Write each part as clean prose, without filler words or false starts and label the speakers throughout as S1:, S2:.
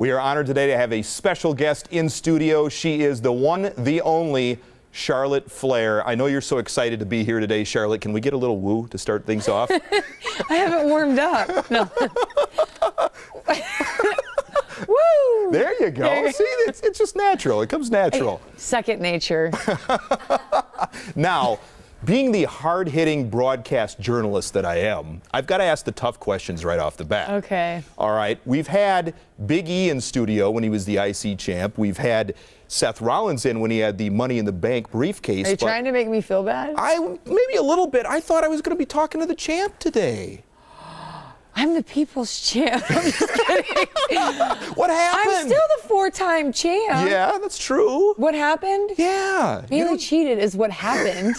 S1: We are honored today to have a special guest in studio. She is the one, the only Charlotte Flair. I know you're so excited to be here today, Charlotte. Can we get a little woo to start things off?
S2: I haven't warmed up. No. Woo!
S1: There you go. See, it's just natural. It comes natural.
S2: Second nature.
S1: Now, being the hard-hitting broadcast journalist that I am, I've got to ask the tough questions right off the bat.
S2: Okay.
S1: All right. We've had Big E in studio when he was the IC champ. We've had Seth Rollins in when he had the Money in the Bank briefcase.
S2: Are you trying to make me feel bad?
S1: Maybe a little bit. I thought I was going to be talking to the champ today.
S2: I'm the people's champ. I'm just kidding.
S1: What happened?
S2: I'm still the 4-time champ.
S1: Yeah, that's true.
S2: What happened?
S1: Yeah.
S2: Bailey cheated is what happened.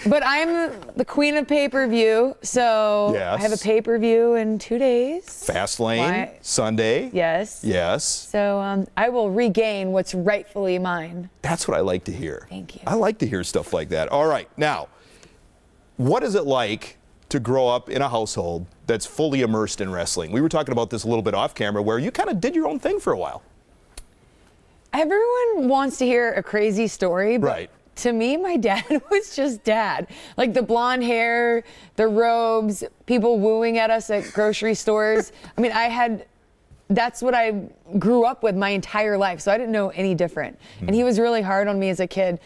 S2: But I'm the queen of pay-per-view, so
S1: Yes.
S2: I have a pay-per-view in 2 days.
S1: Fastlane, Sunday.
S2: Yes.
S1: Yes.
S2: So I will regain what's rightfully mine.
S1: That's what I like to hear.
S2: Thank you.
S1: I like to hear stuff like that. All right. Now, what is it like to grow up in a household that's fully immersed in wrestling? We were talking about this a little bit off camera, where you kind of did your own thing for a while.
S2: Everyone wants to hear a crazy story, but
S1: Right.
S2: to me, my dad was just dad. Like the blonde hair, the robes, people wooing at us at grocery stores. I mean, that's what I grew up with my entire life, so I didn't know any different. And he was really hard on me as a kid.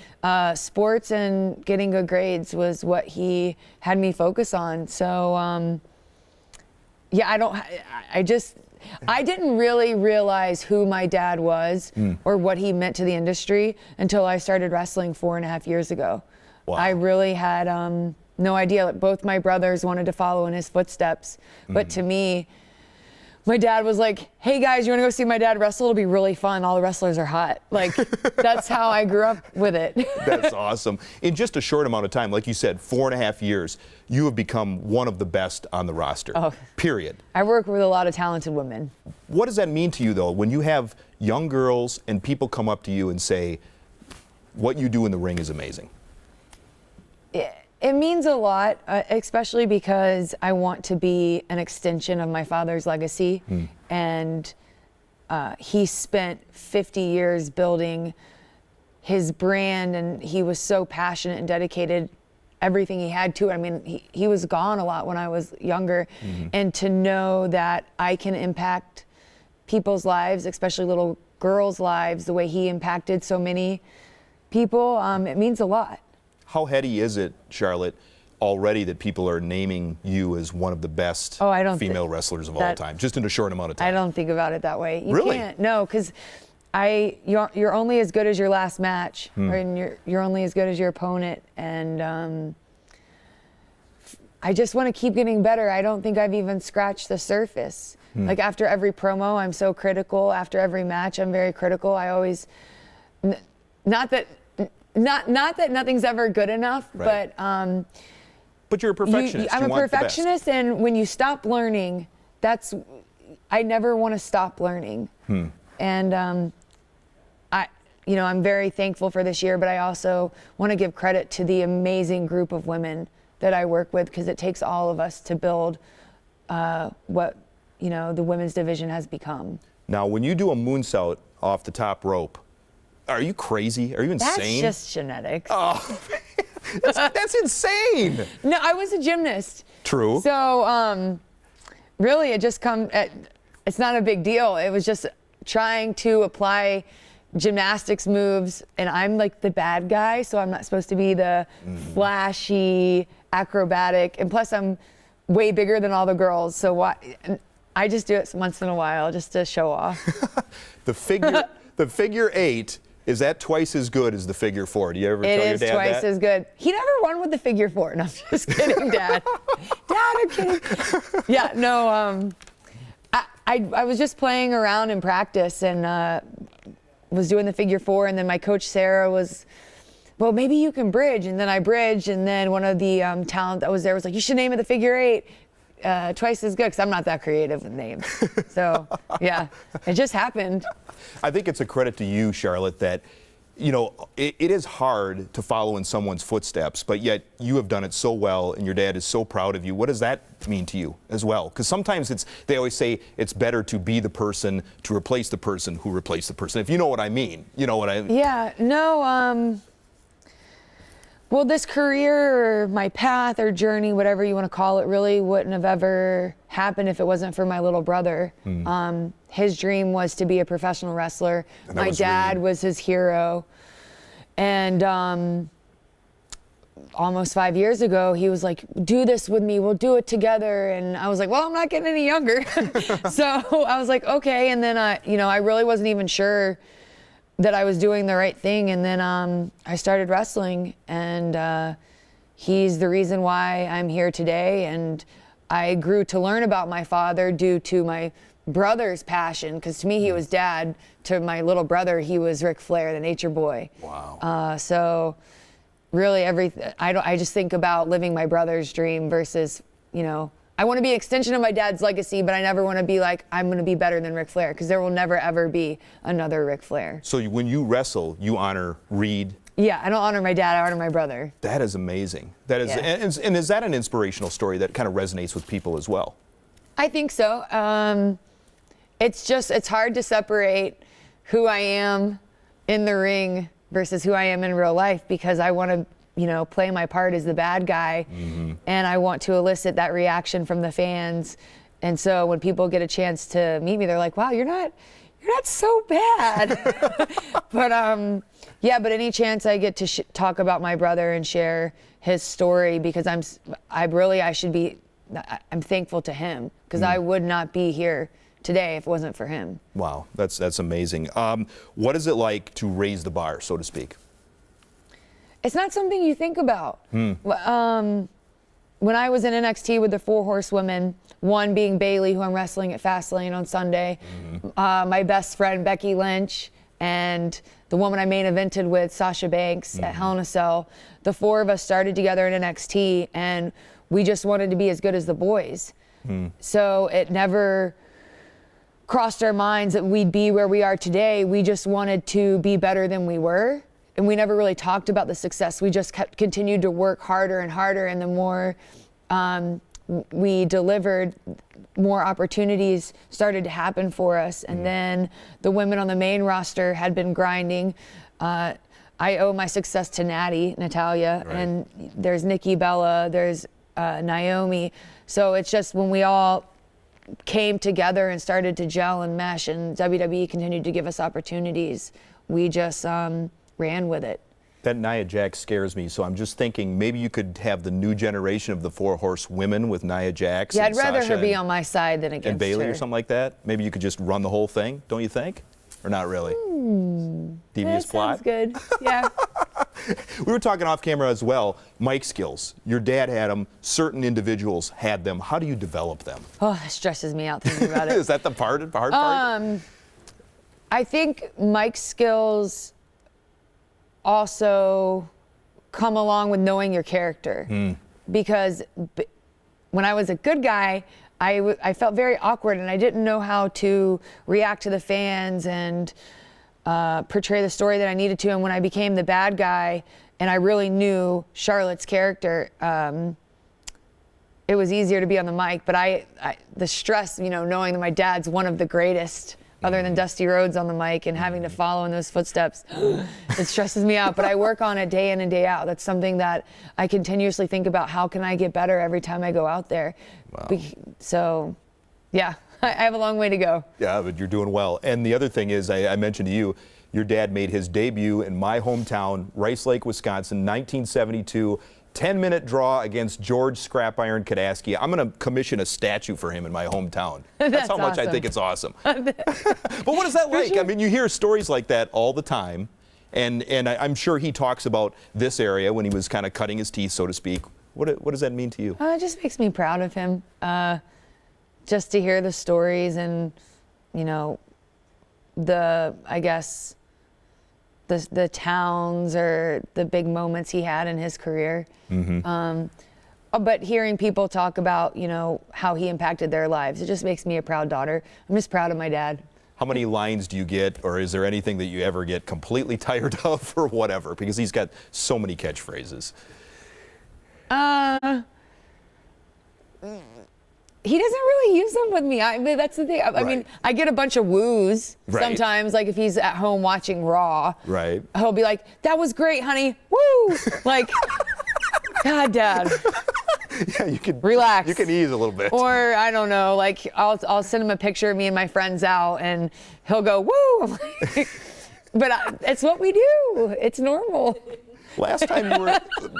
S2: Sports and getting good grades was what he had me focus on. So, yeah, I didn't really realize who my dad was or what he meant to the industry until I started wrestling 4.5 years ago.
S1: Wow.
S2: I really had no idea. Like, both my brothers wanted to follow in his footsteps, but to me, my dad was like, hey guys, you want to go see my dad wrestle? It'll be really fun. All the wrestlers are hot. Like, that's how I grew up with it.
S1: That's awesome. In just a short amount of time, like you said, 4.5 years, you have become one of the best on the roster.
S2: Oh.
S1: Period.
S2: I work with a lot of talented women.
S1: What does that mean to you, though, when you have young girls and people come up to you and say, what you do in the ring is amazing?
S2: It means a lot, especially because I want to be an extension of my father's legacy. And he spent 50 years building his brand, and he was so passionate and dedicated everything he had to it. I mean, he was gone a lot when I was younger. And to know that I can impact people's lives, especially little girls' lives, the way he impacted so many people, it means a lot.
S1: How heady is it, Charlotte, already that people are naming you as one of the best female wrestlers of all time, just in a short amount of time?
S2: I don't think about it that way. You
S1: Really?
S2: can't. No, because you're only as good as your last match, and you're only as good as your opponent. And I just want to keep getting better. I don't think I've even scratched the surface. Like, after every promo, I'm so critical. After every match, I'm very critical. I always, not that nothing's ever good enough,
S1: Right. But you're a perfectionist.
S2: I'm a perfectionist, and when you stop learning, I never want to stop learning. And I'm very thankful for this year, but I also want to give credit to the amazing group of women that I work with, because it takes all of us to build what the women's division has become.
S1: Now, when you do a moonsault off the top rope, are you crazy? Are you insane?
S2: That's just genetics.
S1: Oh, that's insane.
S2: No, I was a gymnast.
S1: True.
S2: So really, it's not a big deal. It was just trying to apply gymnastics moves, and I'm like the bad guy, so I'm not supposed to be the flashy, acrobatic, and plus I'm way bigger than all the girls, so I just do it once in a while just to show off.
S1: The figure 8, is that twice as good as the figure 4? Do you ever tell your dad that?
S2: It is twice as good. He never won with the figure 4. No, I'm just kidding, Dad. Dad, I'm kidding. Yeah, no, I was just playing around in practice and was doing the figure 4, and then my coach Sarah was, well, maybe you can bridge, and then I bridged, and then one of the talent that was there was like, you should name it the figure 8. Twice as good, because I'm not that creative with names. So, yeah, it just happened.
S1: I think it's a credit to you, Charlotte, that you know, it is hard to follow in someone's footsteps, but yet you have done it so well, and your dad is so proud of you. What does that mean to you as well? Because sometimes they always say it's better to be the person to replace the person who replaced the person. If you know what I mean, you know what I mean.
S2: Yeah, no, well, this career or my path or journey, whatever you want to call it, really wouldn't have ever happened if it wasn't for my little brother. His dream was to be a professional wrestler. My dad was his hero. And almost 5 years ago, he was like, do this with me, we'll do it together. And I was like, well, I'm not getting any younger. So I was like, okay. And then I really wasn't even sure that I was doing the right thing. And then I started wrestling, and he's the reason why I'm here today. And I grew to learn about my father due to my brother's passion, because to me he was dad. To my little brother, he was Ric Flair, the Nature Boy.
S1: Wow.
S2: So really I just think about living my brother's dream versus, I want to be an extension of my dad's legacy, but I never want to be like, I'm going to be better than Ric Flair, because there will never, ever be another Ric Flair.
S1: So when you wrestle, you honor Reed?
S2: Yeah, I don't honor my dad, I honor my brother.
S1: That is amazing. That is, and is that an inspirational story that kind of resonates with people as well?
S2: I think so. It's hard to separate who I am in the ring versus who I am in real life, because I want to play my part as the bad guy, and I want to elicit that reaction from the fans. And so when people get a chance to meet me, they're like, wow, you're not so bad. But but any chance I get to talk about my brother and share his story, because I'm thankful to him, because I would not be here today if it wasn't for him.
S1: Wow, that's amazing. What is it like to raise the bar, so to speak?
S2: It's not something you think about. When I was in NXT with the 4 horsewomen, one being Bailey, who I'm wrestling at Fastlane on Sunday, my best friend Becky Lynch, and the woman I main evented with, Sasha Banks, at Hell in a Cell, the 4 of us started together in NXT, and we just wanted to be as good as the boys. So it never crossed our minds that we'd be where we are today. We just wanted to be better than we were. And we never really talked about the success. We just continued to work harder and harder. And the more we delivered, more opportunities started to happen for us. And then the women on the main roster had been grinding. I owe my success to Natalia, and there's Nikki Bella, there's Naomi. So it's just when we all came together and started to gel and mesh, and WWE continued to give us opportunities, we just ran with it.
S1: That Nia Jax scares me, so I'm just thinking maybe you could have the new generation of the 4 horsewomen with Nia Jax.
S2: Yeah,
S1: and
S2: I'd rather
S1: Sasha
S2: her be on my side than against her.
S1: And Bailey or something like that. Maybe you could just run the whole thing, don't you think? Or not really? Devious plot?
S2: Sounds good. Yeah.
S1: We were talking off camera as well. Mic skills. Your dad had them. Certain individuals had them. How do you develop them?
S2: Oh, it stresses me out thinking about it.
S1: Is that the hard part?
S2: I think mic skills also come along with knowing your character. Because when I was a good guy, I felt very awkward, and I didn't know how to react to the fans and portray the story that I needed to. And when I became the bad guy and I really knew Charlotte's character, it was easier to be on the mic. But the stress, knowing that my dad's one of the greatest, other than Dusty Rhodes on the mic, and having to follow in those footsteps, it stresses me out. But I work on it day in and day out. That's something that I continuously think about. How can I get better every time I go out there?
S1: Wow.
S2: So, yeah, I have a long way to go.
S1: Yeah, but you're doing well. And the other thing is, I mentioned to you, your dad made his debut in my hometown, Rice Lake, Wisconsin, 1972. 10-minute draw against George Scrap Iron Kadaski. I'm going to commission a statue for him in my hometown. That's how much
S2: awesome.
S1: I think it's awesome. But what is that like?
S2: Sure.
S1: I mean, you hear stories like that all the time, and I'm sure he talks about this area when he was kind of cutting his teeth, so to speak. What does that mean to you?
S2: It just makes me proud of him. Just to hear the stories and, the towns or the big moments he had in his career. But hearing people talk about, how he impacted their lives, it just makes me a proud daughter. I'm just proud of my dad.
S1: how many lines do you get, or is there anything that you ever get completely tired of or whatever? Because he's got so many catchphrases.
S2: He doesn't really use them with me. That's the thing. I mean, I get a bunch of woos sometimes, like if he's at home watching Raw.
S1: Right.
S2: He'll be like, "That was great, honey. Woo!" Like, God, Dad.
S1: Yeah, you can
S2: relax.
S1: You can ease a little bit.
S2: Or I don't know, like I'll send him a picture of me and my friends out, and he'll go, "Woo!" But it's what we do. It's normal.
S1: Last time you were,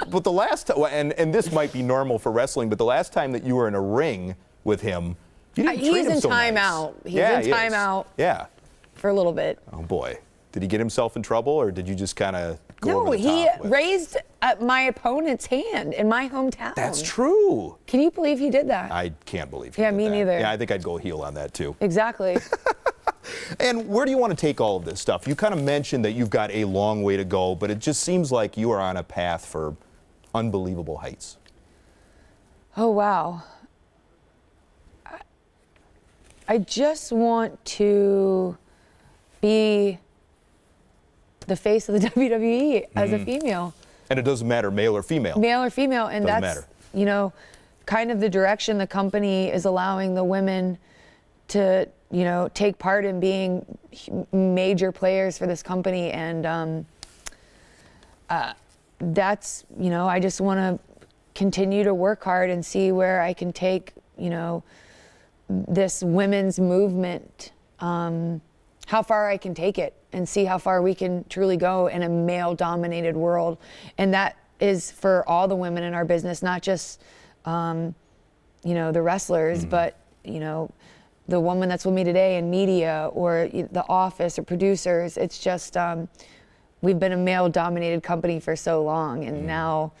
S1: but the last time, and this might be normal for wrestling, but the last time that you were in a ring with him, you didn't treat him so nice.
S2: He's in timeout. He's in timeout.
S1: Yeah.
S2: For a little bit.
S1: Oh boy. Did he get himself in trouble, or did you just kind of go over the top?
S2: No, he raised my opponent's hand in my hometown.
S1: That's true.
S2: Can you believe he did that?
S1: I can't believe he did
S2: me
S1: that.
S2: neither.
S1: Yeah, I think I'd go heel on that too.
S2: Exactly.
S1: And where do you want to take all of this stuff? You kind of mentioned that you've got a long way to go, but it just seems like you are on a path for unbelievable heights.
S2: Oh, wow. I just want to be the face of the WWE as a female.
S1: And it doesn't matter, male or female.
S2: Male or female, and
S1: doesn't
S2: that's,
S1: matter.
S2: you know, kind of the direction the company is allowing the women to, you know, take part in being major players for this company. And that's, you know, I just want to continue to work hard and see where I can take, you know, this women's movement, how far I can take it, and see how far we can truly go in a male-dominated world. And that is for all the women in our business, not just, you know, the wrestlers, but, you know, the woman that's with me today in media or the office or producers. It's just, we've been a male-dominated company for so long, and now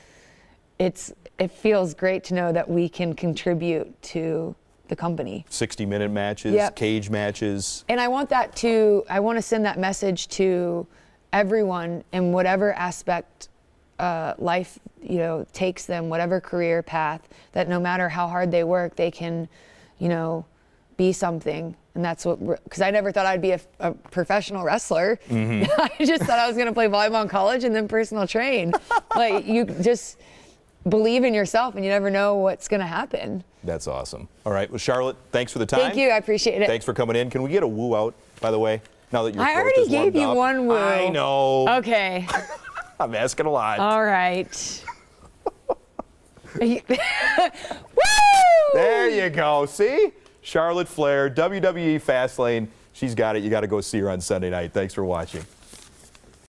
S2: it feels great to know that we can contribute to the company.
S1: 60-minute matches, cage matches.
S2: And I want to send that message to everyone in whatever aspect life, you know, takes them, whatever career path, that no matter how hard they work, they can, you know, be something. And that's what, because I never thought I'd be a professional wrestler. I just thought I was going to play volleyball in college and then personal train. Like, you just believe in yourself, and you never know what's going to happen.
S1: That's awesome. All right. Well, Charlotte, thanks for the time.
S2: Thank you. I appreciate it.
S1: Thanks for coming in. Can we get a woo out, by the way? Now that your
S2: I
S1: throat
S2: already
S1: is warmed
S2: gave you
S1: up?
S2: one woo.
S1: I know.
S2: Okay.
S1: I'm asking a lot.
S2: All right. Woo!
S1: There you go. See? Charlotte Flair, WWE Fastlane. She's got it. You got to go see her on Sunday night. Thanks for watching.